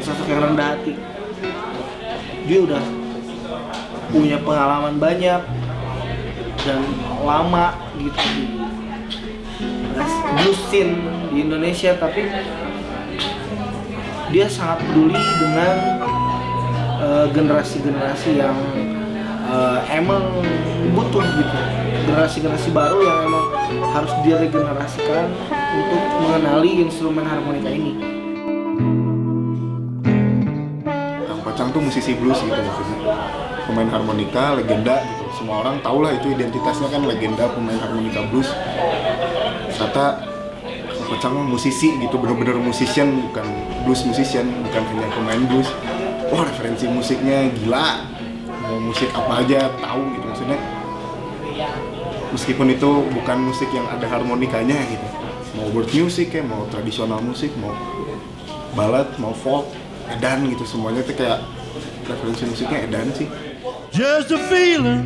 sosok yang rendah hati. Dia udah punya pengalaman banyak dan lama gitu di blues scene di Indonesia, tapi dia sangat peduli dengan generasi-generasi yang emang butuh gitu, generasi-generasi baru yang emang harus diregenerasikan untuk mengenali instrumen harmonika ini. Kang Pacang tuh musisi blues gitu maksudnya, pemain harmonika, legenda gitu. Semua orang tahu lah itu identitasnya kan legenda pemain harmonika blues. Ternyata Kang Pacang musisi gitu, bener-bener musician, bukan blues musician, bukan hanya pemain blues. Wah, referensi musiknya gila, mau musik apa aja tahu gitu maksudnya. Meskipun itu bukan musik yang ada harmonikanya gitu, mau world music ya, mau tradisional musik, mau ballad, mau folk, edan gitu, semuanya tuh kayak referensi musiknya edan sih. Just a feeling,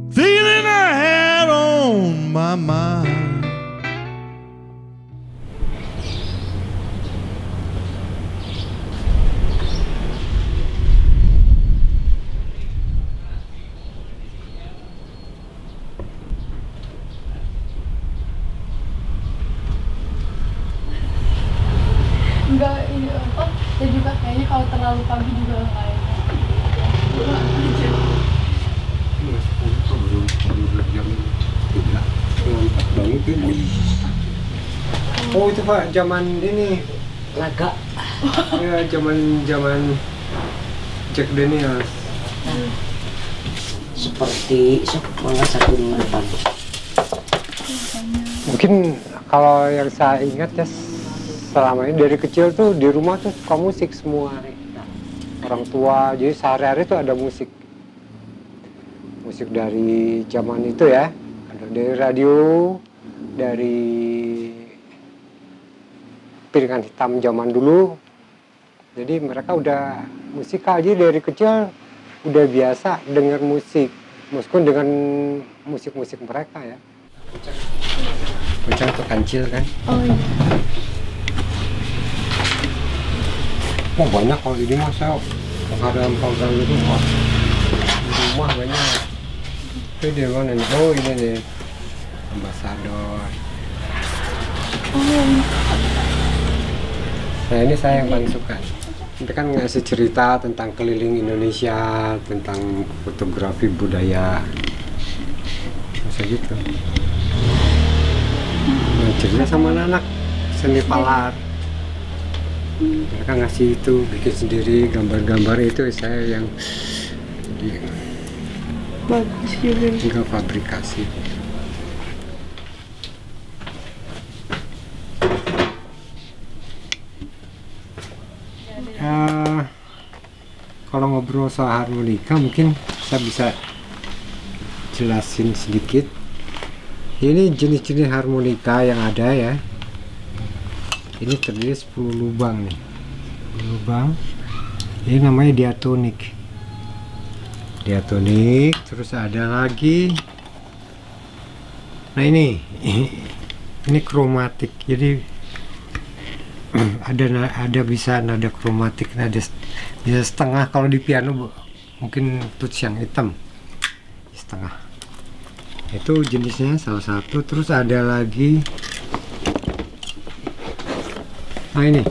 feeling I had on my mind. Enggak, iya apa? Ya juga kayaknya kalau terlalu pagi juga enggak enak. Oh itu Pak, zaman ini Laga. ya zaman Jack Daniels. Seperti mangga satu minggu depan. Mungkin kalau yang saya ingat ya selama ini dari kecil tuh di rumah tuh suka musik semua. Orang tua, jadi sehari-hari tuh ada musik. Musik dari zaman itu ya, ada dari radio, dari piringan hitam zaman dulu. Jadi mereka udah musikal, jadi dari kecil udah biasa dengar musik, meskipun dengan musik-musik mereka ya. Pecah tuh kancil kan? Oh iya. Oh banyak kalau ini mas, saya program itu mas, di rumah banyak. Itu dia mana nih? Oh ini nih, ambasador. Oh. Nah ini saya yang paling suka. Ini kan ngasih cerita tentang keliling Indonesia, tentang fotografi budaya, masa gitu. Nah, cerita sama anak-anak seni palar. Mereka ngasih itu, bikin sendiri gambar-gambar itu saya yang Bagus juga. tinggal fabrikasi. Kalau ngobrol soal harmonika mungkin saya bisa jelasin sedikit. Ini jenis-jenis harmonika yang ada ya. Ini terdiri 10 lubang nih. 10 lubang. Ini namanya diatonik. Diatonik, terus ada lagi. Nah ini kromatik. Jadi ada bisa nada kromatik, nada bisa setengah. Kalau di piano mungkin tuts yang hitam setengah. Itu jenisnya salah satu. Terus ada lagi, nah ini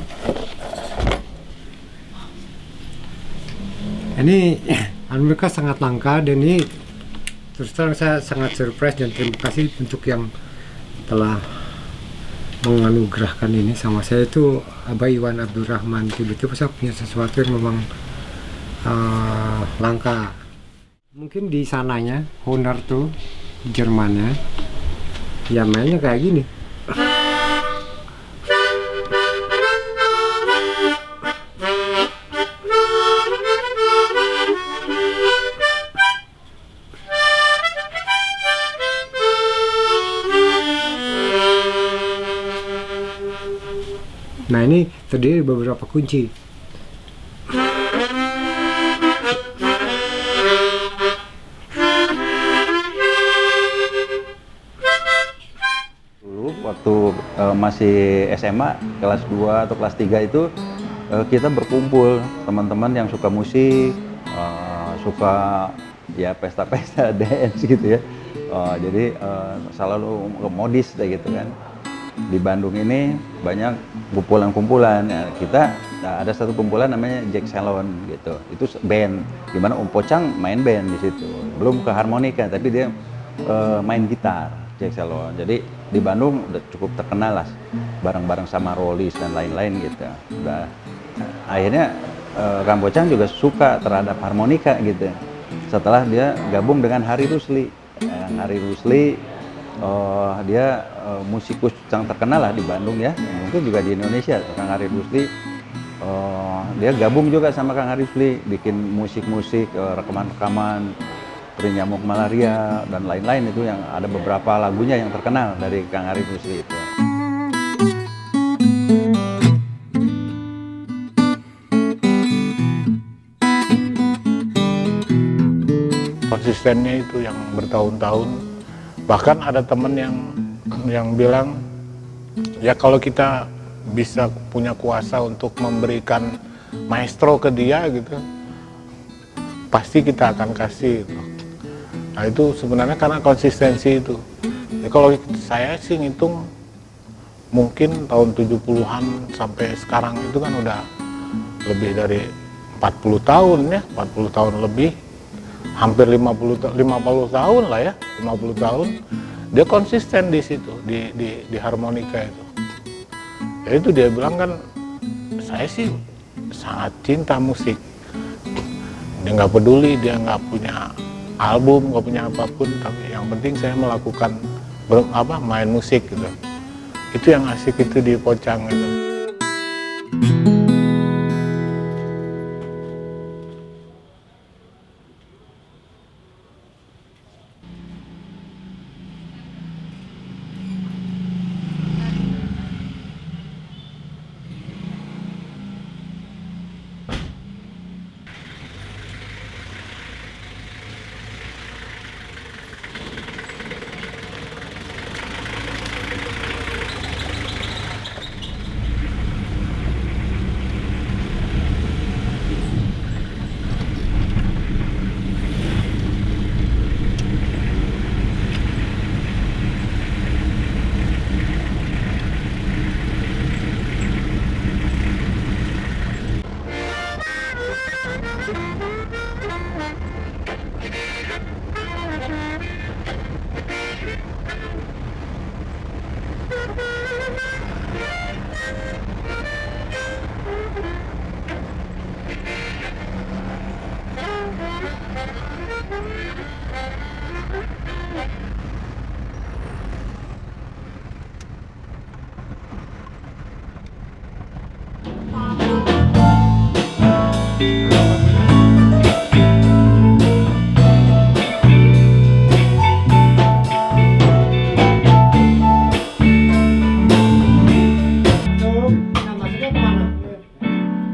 harmonika sangat langka, dan ini terus terang saya sangat surprise dan terima kasih untuk yang telah menganugerahkan ini sama saya. Itu Abah Iwan Abdurrahman. Tiba-tiba saya punya sesuatu yang memang langka. Mungkin di sananya Honor tuh Jermannya ya mainnya kayak gini. Nah ini terdiri dari beberapa kunci. waktu masih SMA kelas 2 atau kelas 3 itu kita berkumpul teman-teman yang suka musik, suka ya pesta-pesta dance gitu ya. Jadi selalu modis kayak gitu kan. Di Bandung ini banyak kumpulan-kumpulan. Ya, kita ada satu kumpulan namanya Jack Salon gitu. Itu band di mana Om Pocang main band di situ. Belum ke harmonika tapi dia main gitar Jack Salon. Jadi di Bandung udah cukup terkenal lah bareng-bareng sama Rollies dan lain-lain gitu. Udah akhirnya Kang Pocang juga suka terhadap harmonika gitu. Setelah dia gabung dengan Hari Rusli. Hari Rusli dia musikus yang terkenal lah di Bandung ya, mungkin juga di Indonesia. Kang Hari Rusli dia gabung juga sama Kang Hari Rusli, bikin musik-musik, rekaman-rekaman Peri Nyamuk Malaria dan lain-lain. Itu yang ada beberapa lagunya yang terkenal dari Kang Hari Rusli itu. Konsistennya itu yang bertahun-tahun. Bahkan ada temen yang bilang, ya kalau kita bisa punya kuasa untuk memberikan maestro ke dia gitu, pasti kita akan kasih gitu. Nah itu sebenarnya karena konsistensi itu. Ya, kalau saya sih ngitung mungkin tahun 70-an sampai sekarang itu kan udah lebih dari 40 tahun ya, 40 tahun lebih. Hampir 50 tahun lah ya, 50 tahun dia konsisten di situ di harmonika itu. Ya itu dia bilang kan, saya sih sangat cinta musik. Dia nggak peduli, dia nggak punya album, nggak punya apapun, tapi yang penting saya melakukan main musik gitu. Itu yang asik itu di Pocang itu.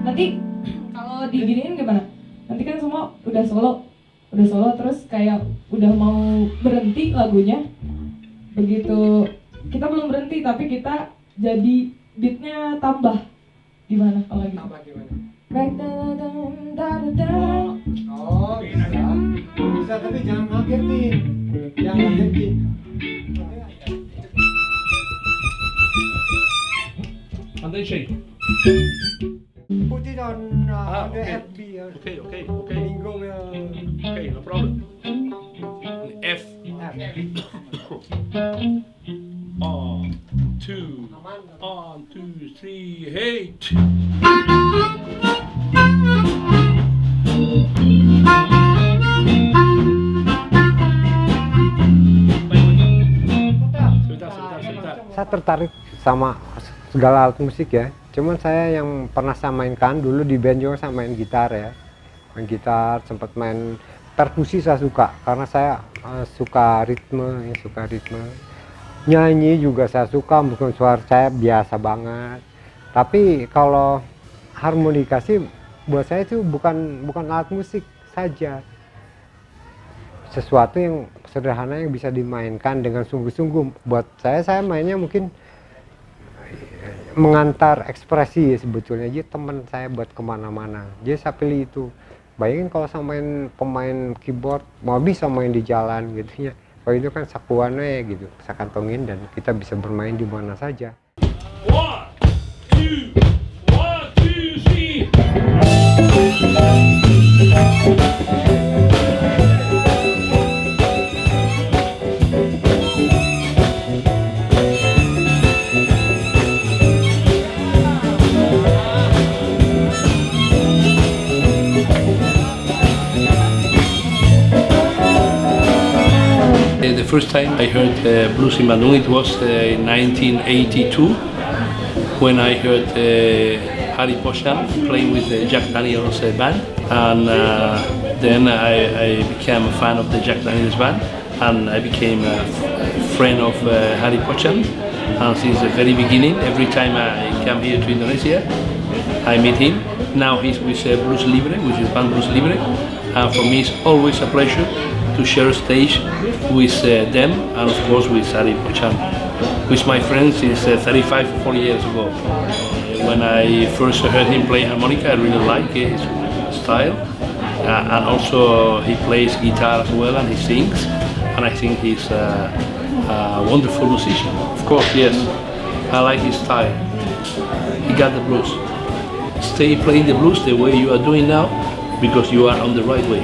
Nanti kalau diginiin gimana? Nanti kan semua udah solo terus kayak udah mau berhenti lagunya. Begitu kita belum berhenti tapi kita jadi beatnya tambah. Gimana kalau gitu? Tambah gimana? Oh, bisa tapi jangan ngagetin. Jangan ngagetin. And then shake. Put it on the okay. FB. Okay. Bingo will. Okay, no problem. F. On, two, 2, 3, hey. Sebentar. Saya tertarik sama segala alat musik ya. Cuman saya yang pernah saya mainkan dulu di band juga saya main gitar ya. Main gitar, sempat main perkusi saya suka karena saya suka ritme. Nyanyi juga saya suka, meskipun suara saya biasa banget. Tapi kalau harmonika sih buat saya itu bukan alat musik saja. Sesuatu yang sederhana yang bisa dimainkan dengan sungguh-sungguh. Buat saya mainnya mungkin mengantar ekspresi ya sebetulnya. Jadi teman saya buat kemana-mana. Jadi saya pilih itu. Bayangin kalau sama pemain keyboard mau bisa main di jalan gitu ya. Kalau itu kan sakuannya gitu, saya kantongin dan kita bisa bermain di mana saja. 1, 2, 1, 2, 3. The first time I heard blues in Bandung, it was in 1982 when I heard Harry Pocham playing with Jack Daniels band, and then I became a fan of the Jack Daniels band, and I became a friend of Harry Pocham. And since the very beginning, every time I come here to Indonesia, I meet him. Now he's with Blues Libre, with his band Blues Libre, and for me it's always a pleasure to share a stage with them, and of course with Harry Pocham, with my friends since 35 or 40 years ago. When I first heard him play harmonica, I really liked his style, and also he plays guitar as well and he sings, and I think he's a wonderful musician. Of course, yes, I like his style. He got the blues. Stay playing the blues the way you are doing now, because you are on the right way.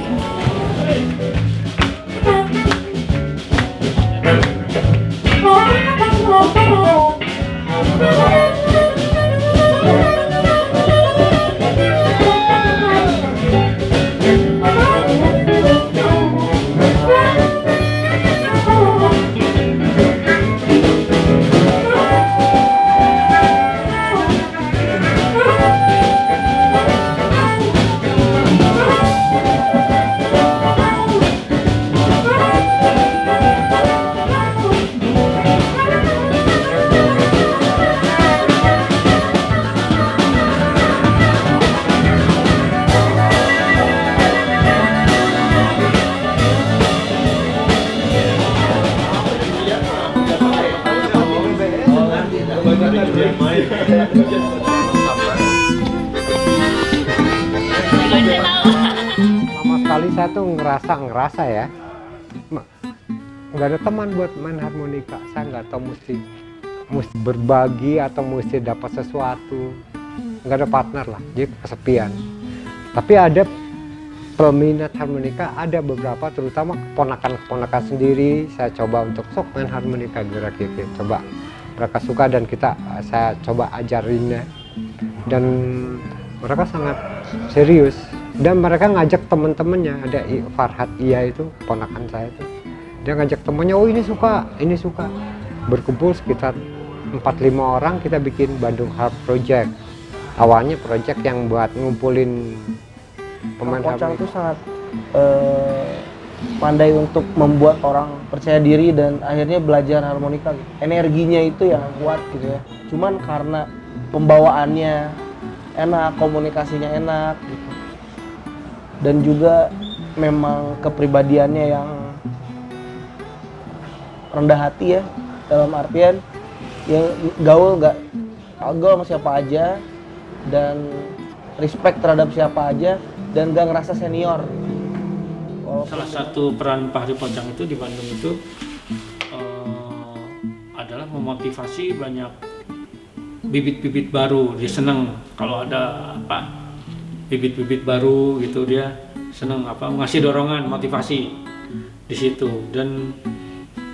Sama sekali saya tuh ngerasa ya, nggak ada teman buat main harmonika. Saya nggak tahu mesti berbagi atau mesti dapat sesuatu. Nggak ada partner lah, jadi kesepian. Tapi ada peminat harmonika, ada beberapa, terutama keponakan sendiri. Saya coba untuk sok main harmonika kira-kira, coba mereka suka dan saya coba ajarinnya, dan mereka sangat serius. Dan mereka ngajak teman-temannya, ada Farhad Iya itu ponakan saya itu, dia ngajak temannya, oh ini suka. Berkumpul sekitar 4-5 orang, kita bikin Bandung Harp Project. Awalnya project yang buat ngumpulin pemain Pocham itu sangat pandai untuk membuat orang percaya diri dan akhirnya belajar harmonika gitu. Energinya itu yang kuat gitu ya. Cuman karena pembawaannya enak, komunikasinya enak gitu. Dan juga memang kepribadiannya yang rendah hati ya, dalam artian yang gaul sama siapa aja dan respect terhadap siapa aja dan gak ngerasa senior. Salah satu peran Pak Harry Pocham itu di Bandung itu adalah memotivasi banyak bibit-bibit baru. Dia senang kalau ada bibit-bibit baru gitu, dia senang ngasih dorongan, motivasi di situ. Dan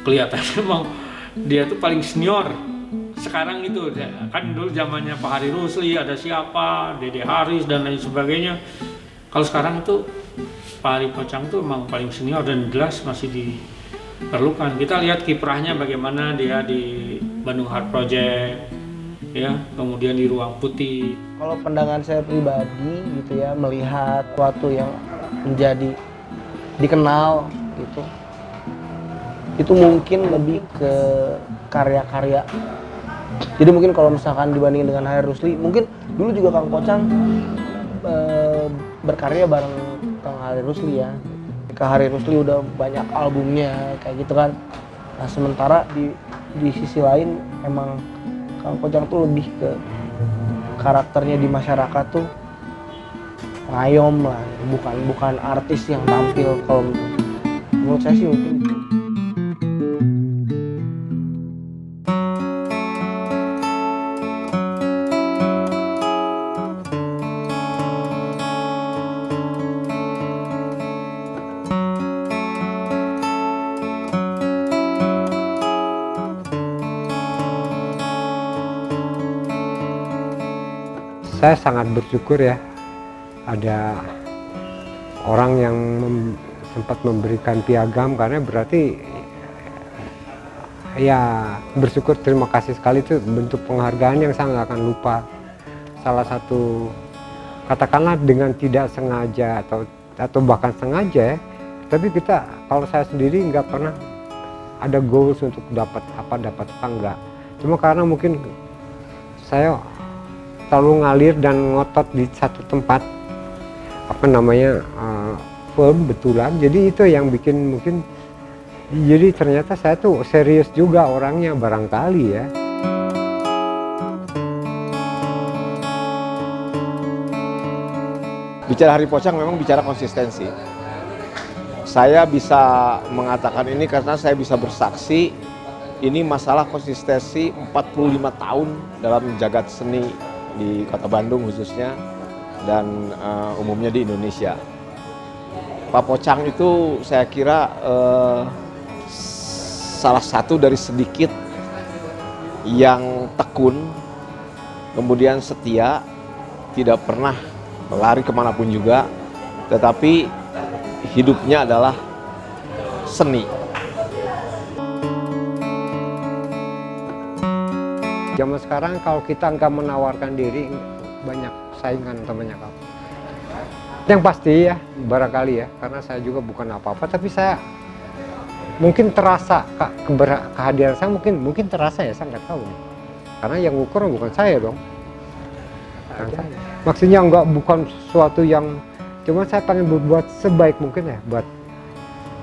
kelihatannya emang dia tuh paling senior sekarang itu. Kan dulu zamannya Pak Hari Rusli, ada siapa, Dede Haris dan lain sebagainya. Kalau sekarang itu Pak Harry Pocham itu emang paling senior dan jelas masih diperlukan. Kita lihat kiprahnya bagaimana dia di Bandung Harp Project, ya, kemudian di Ruang Putih. Kalau pandangan saya pribadi gitu ya, melihat sesuatu yang menjadi dikenal gitu, itu mungkin lebih ke karya-karya. Jadi mungkin kalau misalkan dibandingin dengan Hari Rusli, mungkin dulu juga Kang Pocham berkarya bareng Kang Hari Rusli ya. Kang Hari Rusli udah banyak albumnya kayak gitu kan. Nah sementara di sisi lain emang Kang Pocang tuh lebih ke karakternya di masyarakat tuh ngayom lah, bukan artis yang tampil. Kalau menurut saya sih mungkin itu. Saya sangat bersyukur ya ada orang yang sempat memberikan piagam, karena berarti ya bersyukur, terima kasih sekali, itu bentuk penghargaan yang saya nggak akan lupa. Salah satu, katakanlah dengan tidak sengaja atau bahkan sengaja ya, tapi kita, kalau saya sendiri nggak pernah ada goals untuk dapat apa enggak, cuma karena mungkin saya terlalu ngalir dan ngotot di satu tempat, firm betulan, jadi itu yang bikin mungkin, jadi ternyata saya tuh serius juga orangnya barangkali ya. Bicara Hari Pocang memang bicara konsistensi. Saya bisa mengatakan ini karena saya bisa bersaksi ini masalah konsistensi 45 tahun dalam jagat seni di Kota Bandung khususnya, dan umumnya di Indonesia. Pak Pocang itu saya kira salah satu dari sedikit yang tekun, kemudian setia, tidak pernah lari kemanapun juga, tetapi hidupnya adalah seni. Zaman sekarang kalau kita nggak menawarkan diri, banyak saingan temannya kau. Yang pasti ya, barangkali ya, karena saya juga bukan apa-apa, tapi saya mungkin terasa kehadiran saya mungkin terasa ya, saya nggak tahu nih. Karena yang ngukur bukan saya dong. Maksudnya bukan sesuatu yang, cuma saya pengen berbuat sebaik mungkin ya buat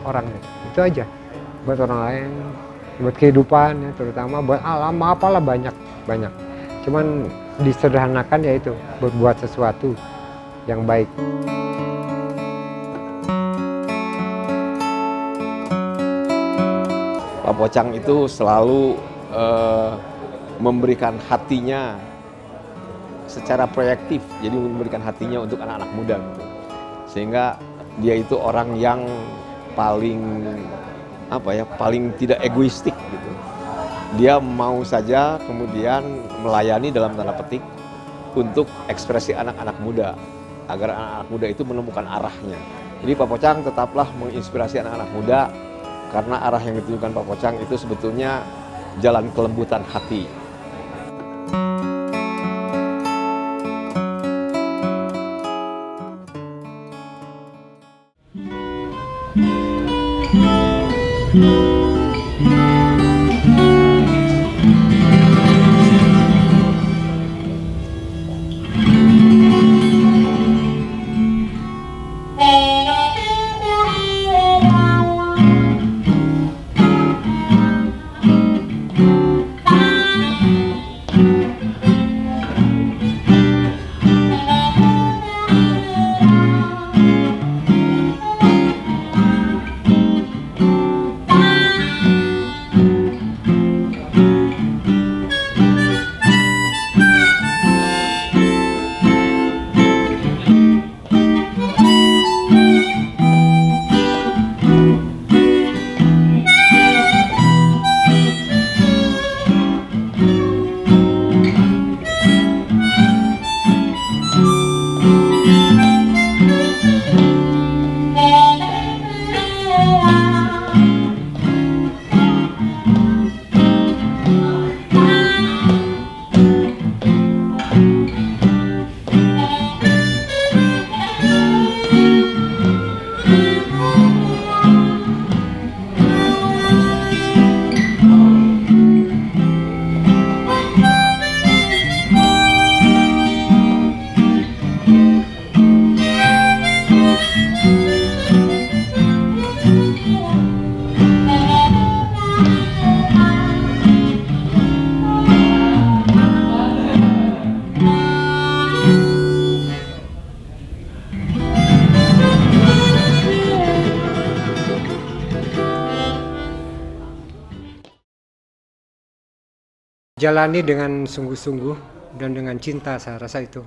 orang, itu aja, buat orang lain, buat kehidupan ya, terutama buat alam, apalah banyak. Cuman disederhanakan ya itu, berbuat sesuatu yang baik. Pak Pocang itu selalu memberikan hatinya secara proyektif, jadi memberikan hatinya untuk anak-anak muda gitu. Sehingga dia itu orang yang paling paling tidak egoistik gitu. Dia mau saja kemudian melayani dalam tanda petik untuk ekspresi anak-anak muda, agar anak-anak muda itu menemukan arahnya. Jadi Pak Pocang tetaplah menginspirasi anak-anak muda, karena arah yang ditunjukkan Pak Pocang itu sebetulnya jalan kelembutan hati. dijalani dengan sungguh-sungguh dan dengan cinta, saya rasa itu.